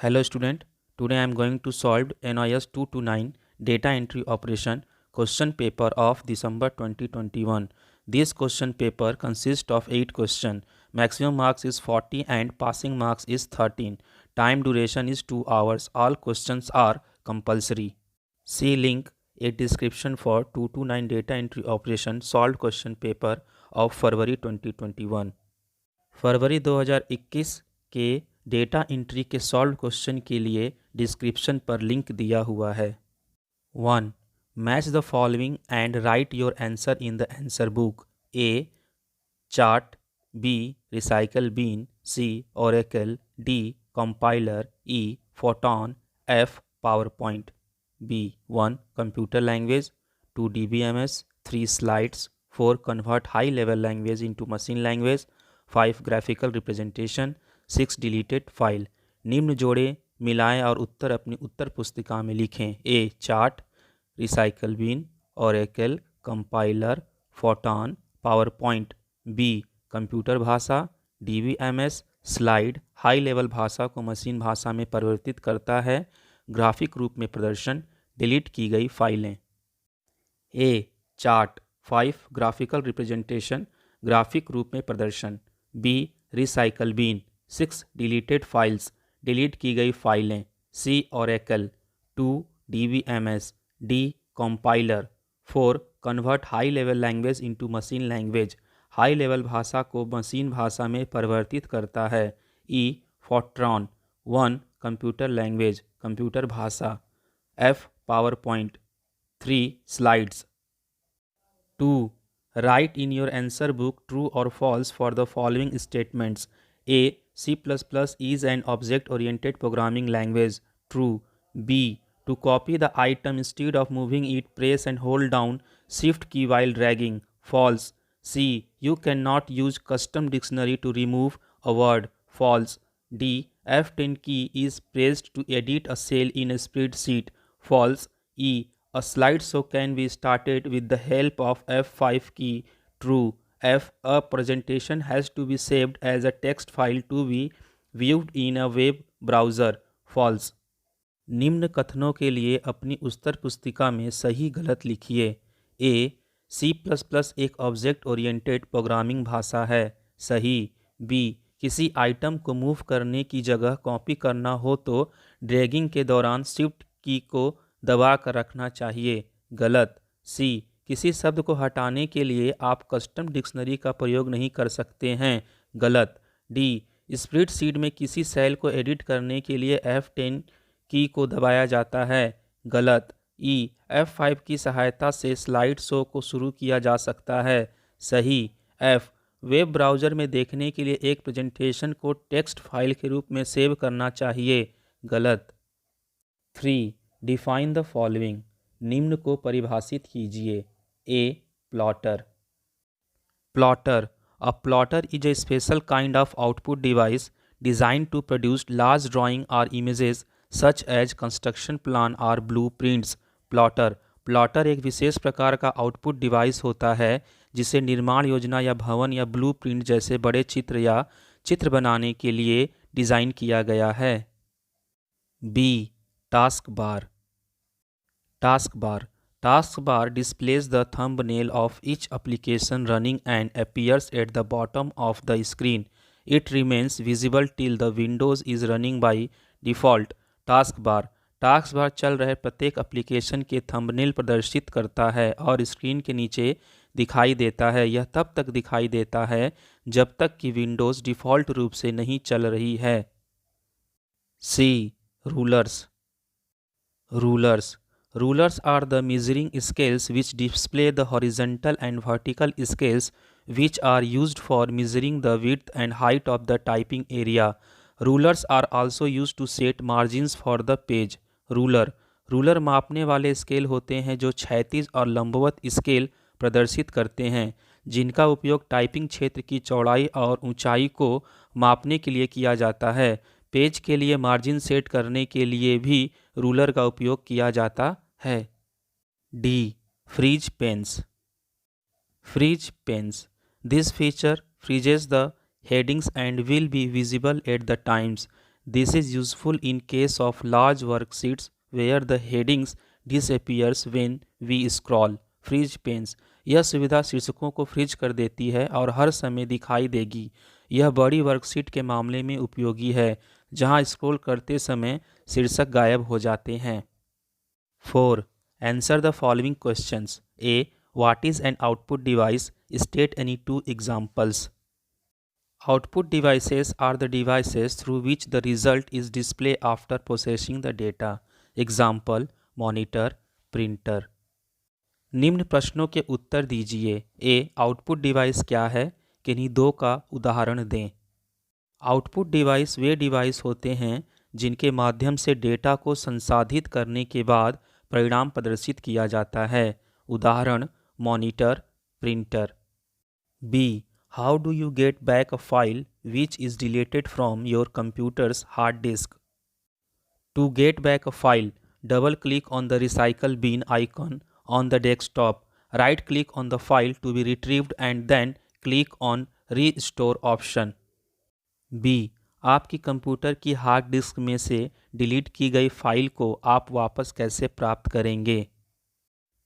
Hello student, today I am going to solve NIS 229 data entry operation question paper of December 2021. This question paper consists of 8 questions. Maximum marks is 40 and passing marks is 13. Time duration is 2 hours. All questions are compulsory. See link a description for 229 data entry operation solved question paper of फरवरी 2021. फरवरी 2021 के data entry के solve question के लिए description पर link दिया हुआ है। 1. Match the following and write your answer in the answer book. A chart, B recycle bin, C Oracle, D compiler, E photon, F power point. B 1 computer language, 2 DBMS, 3 slides, 4 convert high level language into machine language, 5 graphical representation, 6 deleted file. निम्न जोड़े मिलाएं और उत्तर अपनी उत्तर पुस्तिका में लिखें। A chart, recycle bin, Oracle, compiler, photon, power point. B computer भाषा, DBMS, slide high level भाषा को मशीन भाषा में परिवर्तित करता है। ग्राफिक रूप में प्रदर्शन, डिलीट की गई फाइलें। A chart, 5 graphical representation, graphic रूप में प्रदर्शन। B recycle bin, 6 deleted files, delete की गई फाइलें। C Oracle, 2 DBMS, D compiler, 4 convert high level language into machine language, high level भाषा को मशीन भाषा में परिवर्तित करता है। E photon, 1 computer language, computer भाषा। F power point, 3 slides. 2. Write in your answer book true or false for the following statements. A. C++ is an object-oriented programming language. True. B. To copy the item instead of moving it, press and hold down Shift key while dragging. False. C. You cannot use custom dictionary to remove a word. False. D. F10 key is pressed to edit a cell in a spreadsheet. False. E. A slideshow can be started with the help of F5 key. True. F. A presentation has to be saved as a text file to be viewed in a web browser. False. निम्न कथनों के लिए अपनी उत्तर पुस्तिका में सही गलत लिखिए। ए C++ एक ऑब्जेक्ट ओरिएंटेड प्रोग्रामिंग भाषा है। सही। बी किसी आइटम को मूव करने की जगह कॉपी करना हो तो ड्रैगिंग के दौरान शिफ्ट की को दबा कर रखना चाहिए। गलत। सी किसी शब्द को हटाने के लिए आप कस्टम डिक्शनरी का प्रयोग नहीं कर सकते हैं। गलत। डी स्प्रेडशीट में किसी सेल को एडिट करने के लिए F10 की को दबाया जाता है। गलत। ई F5 की सहायता से स्लाइड शो को शुरू किया जा सकता है। सही। एफ वेब ब्राउज़र में देखने के लिए एक प्रेजेंटेशन को टेक्स्ट फाइल के रूप में सेव करना चाहिए। गलत। 3. डिफाइन द फॉलोइंग, निम्न को परिभाषित कीजिए। A plotter, plotter a plotter is a special kind of output device design to produce large drawing और images such as construction plan और ब्लूप्रिंट्स। प्लॉटर एक विशेष प्रकार का आउटपुट डिवाइस होता है जिसे निर्माण योजना या भवन या ब्लूप्रिंट जैसे बड़े चित्र या चित्र बनाने के लिए डिज़ाइन किया गया है। B task bar, Task bar displays the thumbnail of each application running and appears at the bottom of the screen. It remains visible till the Windows is running by default. Task bar चल रहे प्रत्येक application के thumbnail प्रदर्शित करता है और screen के नीचे दिखाई देता है। यह तब तक दिखाई देता है जब तक कि विंडोज़ डिफ़ॉल्ट रूप से नहीं चल रही है। सी Rulers are the measuring scales which display the horizontal and vertical scales which are used for measuring the width and height of the typing area. Rulers are also used to set margins for the page. Ruler मापने वाले scale होते हैं जो क्षैतिज और लंबवत scale प्रदर्शित करते हैं जिनका उपयोग टाइपिंग क्षेत्र की चौड़ाई और ऊंचाई को मापने के लिए किया जाता है। पेज के लिए मार्जिन सेट करने के लिए भी रूलर का उपयोग किया जाता है। D freeze panes this feature freezes the headings and will be visible at the times This is useful in case of large worksheets where the headings disappears when we scroll. Freeze panes, यह सुविधा शीर्षकों को freeze कर देती है और हर समय दिखाई देगी। यह बड़ी वर्कशीट के मामले में उपयोगी है जहां स्क्रॉल करते समय शीर्षक गायब हो जाते हैं। 4. Answer the following questions. A. What is an output device? State any two examples. Output devices are the devices through which the result is displayed after processing the data. Example: monitor, printer. निम्न प्रश्नों के उत्तर दीजिए। ए. Output device क्या है? किन्हीं दो का उदाहरण दें। आउटपुट डिवाइस वे डिवाइस होते हैं जिनके माध्यम से डेटा को संसाधित करने के बाद परिणाम प्रदर्शित किया जाता है। उदाहरण: monitor, printer. B. How do you get back a file which is deleted from your computer's hard disk? To get back a file, double click on the recycle bin icon on the desktop. Right click on the file to be retrieved and then click on restore option. B. आपकी computer की hard disk में से delete की गई file को आप वापस कैसे प्राप्त करेंगे?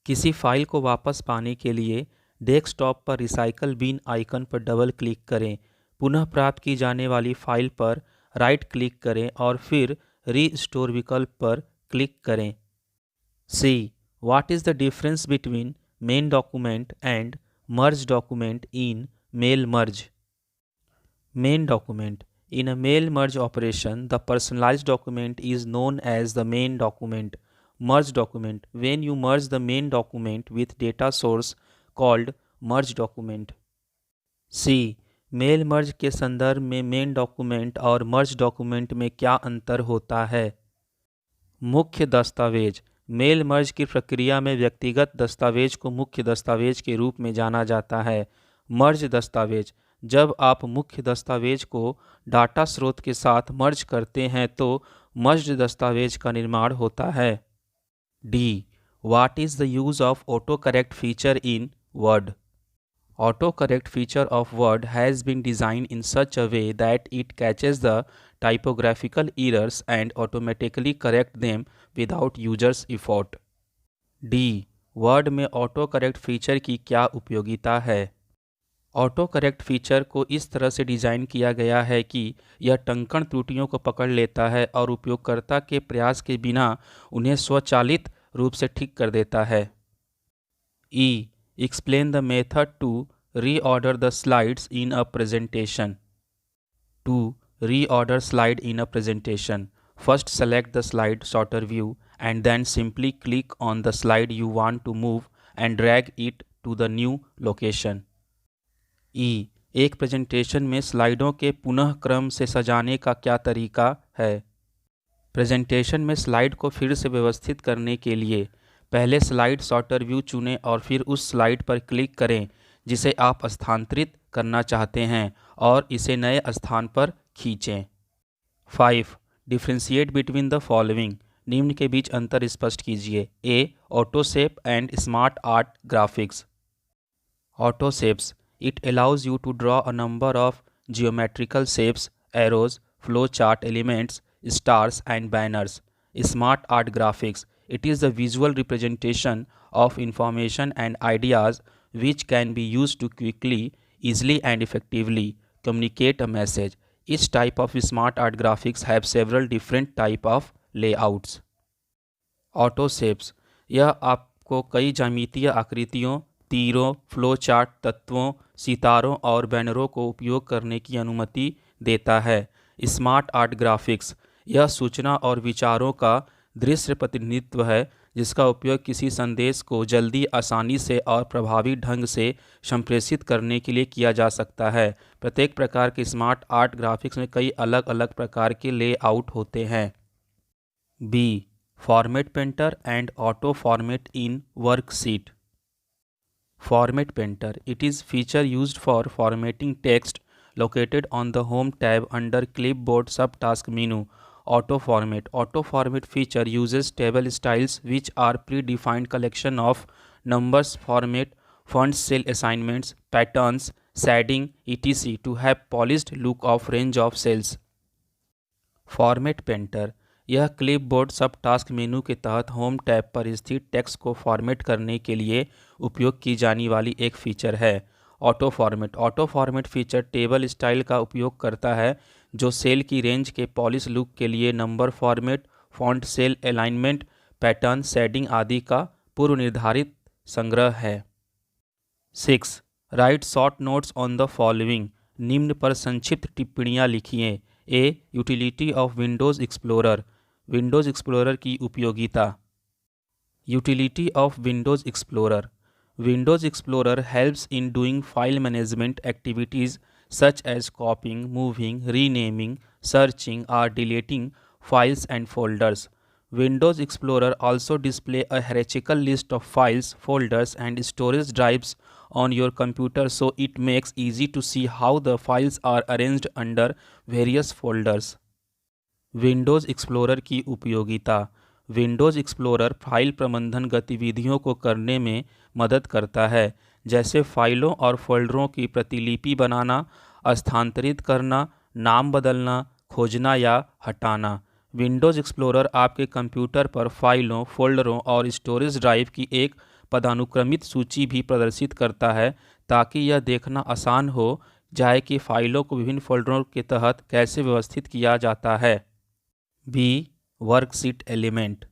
किसी फाइल को वापस पाने के लिए डेस्कटॉप पर रिसाइकल बिन आइकन पर डबल क्लिक करें। पुनः प्राप्त की जाने वाली फाइल पर राइट क्लिक करें और फिर रीस्टोर विकल्प पर क्लिक करें। C. What is the difference between main document and merge document in mail merge? Main document. In a mail merge operation, the personalized document is known as the main document. Merge document, when you merge the main document with data source called merge document. C. Mail merge के संदर्भ में main document और मर्ज document में क्या अंतर होता है? मुख्य दस्तावेज. मेल मर्ज की प्रक्रिया में व्यक्तिगत दस्तावेज को मुख्य दस्तावेज के रूप में जाना जाता है। मर्ज दस्तावेज, जब आप मुख्य दस्तावेज को डाटा स्रोत के साथ मर्ज करते हैं तो मर्ज दस्तावेज का निर्माण होता है। D. What is the use of autocorrect feature in Word? Autocorrect feature of Word has been designed in such a way that it catches the typographical errors and automatically correct them without users effort. D. Word में auto correct feature की क्या उपयोगिता है? Auto correct feature को इस तरह से design किया गया है कि यह टंकण त्रुटियों को पकड़ लेता है और उपयोगकर्ता के प्रयास के बिना उन्हें स्वचालित रूप से ठीक कर देता है। E. Explain the method to reorder the slides in a presentation. To reorder slide in a presentation, first select the slide sorter view and then simply click on the slide you want to move and drag it to the new location. E. एक presentation में स्लाइडों के पुनः क्रम से सजाने का क्या तरीका है? प्रेजेंटेशन में स्लाइड को फिर से व्यवस्थित करने के लिए पहले स्लाइड सॉर्टर व्यू चुनें और फिर उस स्लाइड पर क्लिक करें जिसे आप स्थानांतरित करना चाहते हैं और इसे नए स्थान पर खींचें। 5. Differentiate between the following. निम्न के बीच अंतर स्पष्ट कीजिए। A. Autoshape and smart art graphics. Autoshapes, it allows you to draw a number of geometrical shapes, arrows, flow chart elements, stars and banners. Smart art graphics, it is the visual representation of information and ideas which can be used to quickly, easily and effectively communicate a message. Each type of smart art graphics have several different type of layouts. Auto shapes, यह आपको कई ज्यामितीय आकृतियों, तीरों, flow chart तत्वों, सितारों और बैनरों को उपयोग करने की अनुमति देता है। स्मार्ट आर्ट ग्राफिक्स, यह सूचना और विचारों का दृश्य प्रतिनिधित्व है जिसका उपयोग किसी संदेश को जल्दी, आसानी से और प्रभावी ढंग से संप्रेषित करने के लिए किया जा सकता है। प्रत्येक प्रकार के स्मार्ट आर्ट ग्राफिक्स में कई अलग अलग प्रकार के लेआउट होते हैं। B. Format painter and autoformat in worksheet. Format painter, it is feature used for formatting text located on the home tab under clipboard subtask menu. Auto format feature uses table styles which are predefined collection of numbers, format, font, cell assignments, patterns, shading, etc. to have polished look of range of cells. Format painter, यह clipboard सब task मेनू के तहत home tab पर स्थित text को format करने के लिए उपयोग की जाने वाली एक फीचर है। Auto format feature table style का उपयोग करता है जो सेल की रेंज के पॉलिश लुक के लिए number format, font, cell alignment, pattern, shading आदि का पूर्व निर्धारित संग्रह है। 6. Write short notes on the following, निम्न पर संक्षिप्त टिप्पणियाँ लिखिए। Utility of Windows Explorer, Windows Explorer की उपयोगिता। Utility of Windows Explorer, Windows Explorer helps in doing file management activities such as copying, moving, renaming, searching or deleting files and folders. Windows Explorer also display a hierarchical list of files, folders and storage drives on your computer, so it makes easy to see how the files are arranged under various folders. Windows Explorer की उपयोगिता। Windows explorer file प्रबंधन गतिविधियों को करने में मदद करता है, जैसे फाइलों और फ़ोल्डरों की प्रतिलिपि बनाना, स्थानांतरित करना, नाम बदलना, खोजना या हटाना। विंडोज़ एक्सप्लोरर आपके कंप्यूटर पर फाइलों, फ़ोल्डरों और स्टोरेज ड्राइव की एक पदानुक्रमित सूची भी प्रदर्शित करता है, ताकि यह देखना आसान हो जाए कि फ़ाइलों को विभिन्न फ़ोल्डरों के तहत कैसे व्यवस्थित किया जाता है। B. Worksheet element,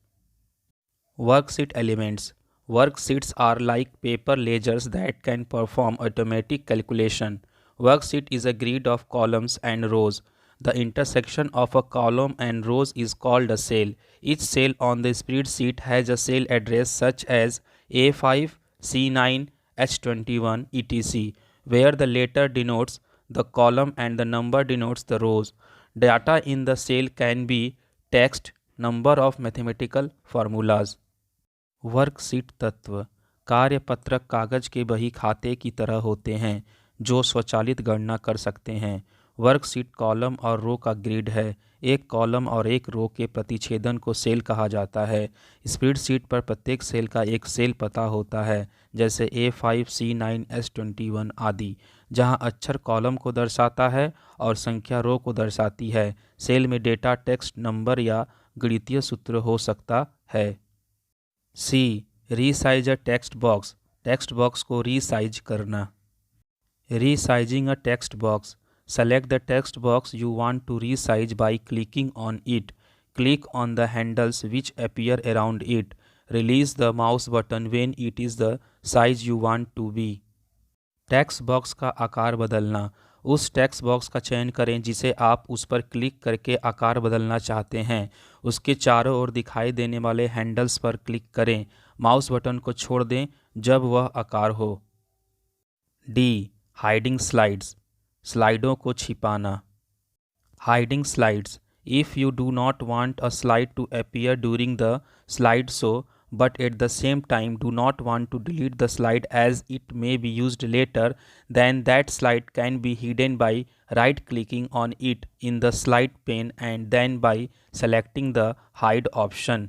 worksheet elements, worksheets are like paper ledgers that can perform automatic calculation. Worksheet is a grid of columns and rows. The intersection of a column and rows is called a cell. Each cell on the spreadsheet has a cell address such as A5, C9, H21, etc., where the letter denotes the column and the number denotes the rows. Data in the cell can be text, number of mathematical formulas. Worksheet तत्व, कार्यपत्रक कागज के बही खाते की तरह होते हैं जो स्वचालित गणना कर सकते हैं। वर्कशीट कॉलम और रो का ग्रिड है। एक कॉलम और एक रो के प्रतिच्छेदन को सेल कहा जाता है। स्प्रेडशीट पर प्रत्येक सेल का एक सेल पता होता है, जैसे A5, C9, H21 आदि, जहां अक्षर कॉलम को दर्शाता है और संख्या रो को दर्शाती है। सेल में डेटा टेक्स्ट, नंबर या गणितीय सूत्र हो सकता है। C. Resize a text box, text box को रीसाइज करना। Resizing a text box, select the text box you want to resize by clicking on it. Click on the handles which appear around it. Release the mouse button when it is the size you want to be. Text box का आकार बदलना, उस text box का चयन करें जिसे आप उस पर क्लिक करके आकार बदलना चाहते हैं। उसके चारों ओर दिखाई देने वाले हैंडल्स पर क्लिक करें। माउस बटन को छोड़ दें जब वह आकार हो। डी. हाइडिंग स्लाइड्स, स्लाइडों को छिपाना। Hiding slides, if you do not want a slide to appear during the slide show but at the same time do not want to delete the slide as it may be used later, then that slide can be hidden by right clicking on it in the slide pane and then by selecting the hide option.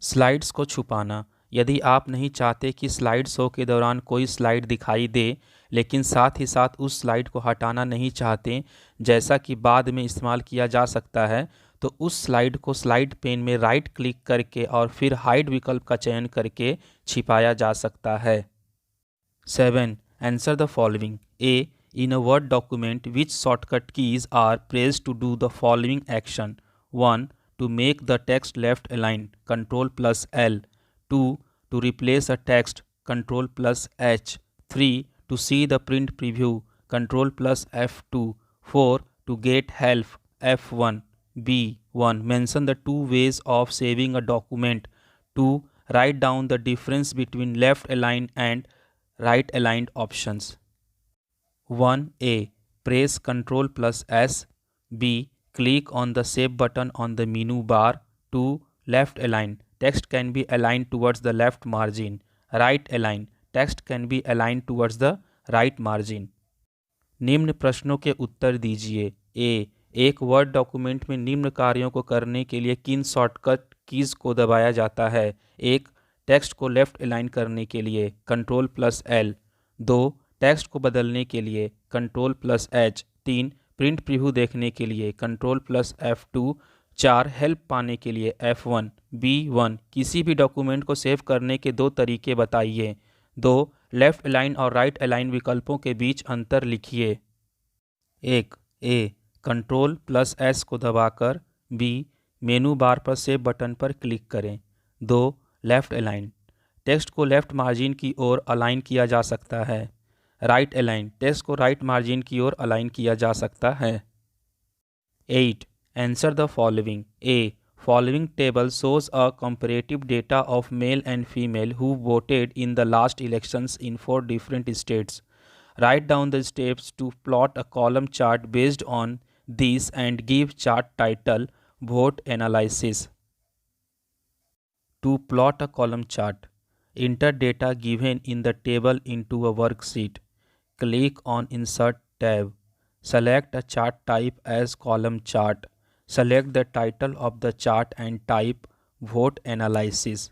Slides को छुपाना, यदि आप नहीं चाहते कि slide show के दौरान कोई स्लाइड दिखाई दे, लेकिन साथ ही साथ उस स्लाइड को हटाना नहीं चाहते जैसा कि बाद में इस्तेमाल किया जा सकता है, तो उस स्लाइड को स्लाइड पेन में राइट क्लिक करके और फिर हाइड विकल्प का चयन करके छिपाया जा सकता है। 7. Answer the following. A. In a Word document which shortcut keys are pressed to do the following action. 1. To make the text left aligned, Ctrl+L. 2. To replace a text, Ctrl+H. 3. To see the print preview, Ctrl+F2. 4. To get help, F1. B. 1. Mention the two ways of saving a document. 2. Write down the difference between left aligned and right aligned options. 1A. Press Ctrl+S. B. Click on the Save button on the menu bar. 2. Left align. Text can be aligned towards the left margin. Right align. Text can be aligned towards the right margin. निम्न प्रश्नों के उत्तर दीजिए। ए. एक word document में निम्न कार्यों को करने के लिए किन शॉर्टकट कीज़ को दबाया जाता है। 1. टेक्स्ट को लेफ्ट अलाइन करने के लिए Ctrl+L. 2. टेक्स्ट को बदलने के लिए Ctrl+H. 3. प्रिंट प्रीव्यू देखने के लिए Ctrl+F2। 4 हेल्प पाने के लिए F1। B1 किसी भी डॉक्यूमेंट को सेव करने के दो तरीके बताइए। 2 लेफ्ट अलाइन और राइट अलाइन विकल्पों के बीच अंतर लिखिए। 1 ए Ctrl+S को दबाकर। B मेनू बार पर सेव बटन पर क्लिक करें। 2 लेफ्ट अलाइन टेक्स्ट को लेफ्ट मार्जिन की ओर अलाइन किया जा सकता है। राइट अलाइन टेक्स्ट को राइट मार्जिन की ओर अलाइन किया जा सकता है। 8 answer the following. A Following table shows a comparative data of male and female who voted in the last elections in 4 different states. Write down the steps to plot a column chart based on these and give chart title Vote Analysis. To plot a column chart, enter data given in the table into a worksheet. Click on Insert tab. Select a chart type as column chart. Select the title of the chart and type Vote Analysis.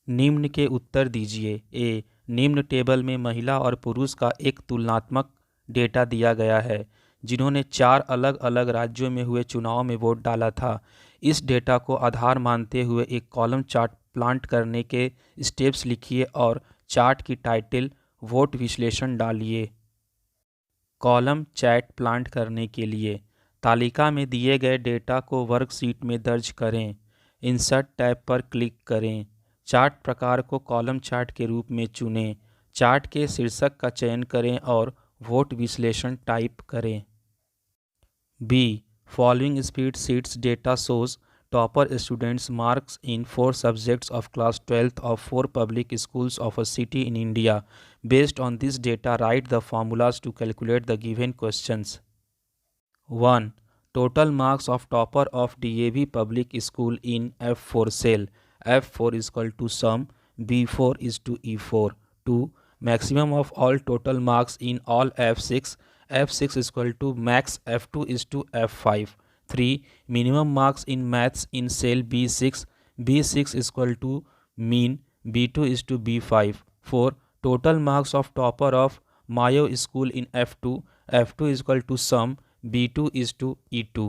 निम्न के उत्तर दीजिए। ए निम्न table में महिला और पुरुष का एक तुलनात्मक डेटा दिया गया है जिन्होंने 4 अलग अलग राज्यों में हुए चुनाव में वोट डाला था। इस डेटा को आधार मानते हुए एक कॉलम चार्ट प्लांट करने के स्टेप्स लिखिए और चार्ट की टाइटल वोट विश्लेषण डालिए। कॉलम चार्ट प्लांट करने के लिए तालिका में दिए गए डेटा को वर्कशीट में दर्ज करें। इंसर्ट टैब पर क्लिक करें। चार्ट प्रकार को कॉलम चार्ट के रूप में चुनें। चार्ट के शीर्षक का चयन करें और वोट विश्लेषण टाइप करें। Be following spreadsheets data shows topper students marks in 4 subjects of class 12th of 4 public schools of a city in India. Based on this data, write the formulas to calculate the given questions. 1. Total marks of topper of DAV public school in F4 cell. F4 is equal to sum, B4 is to E4. 2. Maximum of all total marks in all F6. F6 is equal to max, F2 is to F5. 3. Minimum marks in maths in cell B6. B6 is equal to mean, B2 is to B5. 4. Total marks of topper of Mayo school in F2. F2 is equal to sum, B2 is to E2.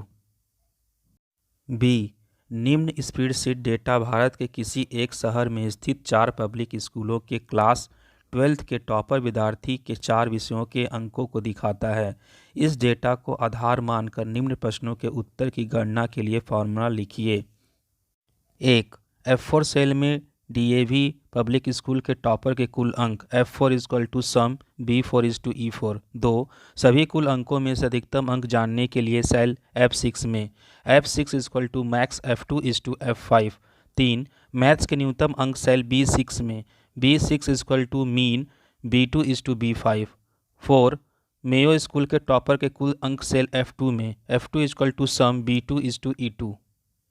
B निम्न spreadsheet data भारत के किसी एक शहर में स्थित 4 public स्कूलों के क्लास 12th के टॉपर विद्यार्थी के 4 विषयों के अंकों को दिखाता है। इस डेटा को आधार मानकर निम्न प्रश्नों के उत्तर की गणना के लिए फॉर्मूला लिखिए। 1. F4 सेल में DAV पब्लिक स्कूल के टॉपर के कुल अंक F4 is equal to sum, B4 is to E4। 2. सभी कुल अंकों में से अधिकतम अंक जानने के लिए सेल F6 में F6 is equal to max, F2 is to F5। 3. Maths के न्यूनतम अंक सेल B6 में B6 is equal to mean, B2 is to B5। 4. Mayo school के टॉपर के कुल अंक सेल F2 में F2 is equal to sum, B2 is to E2।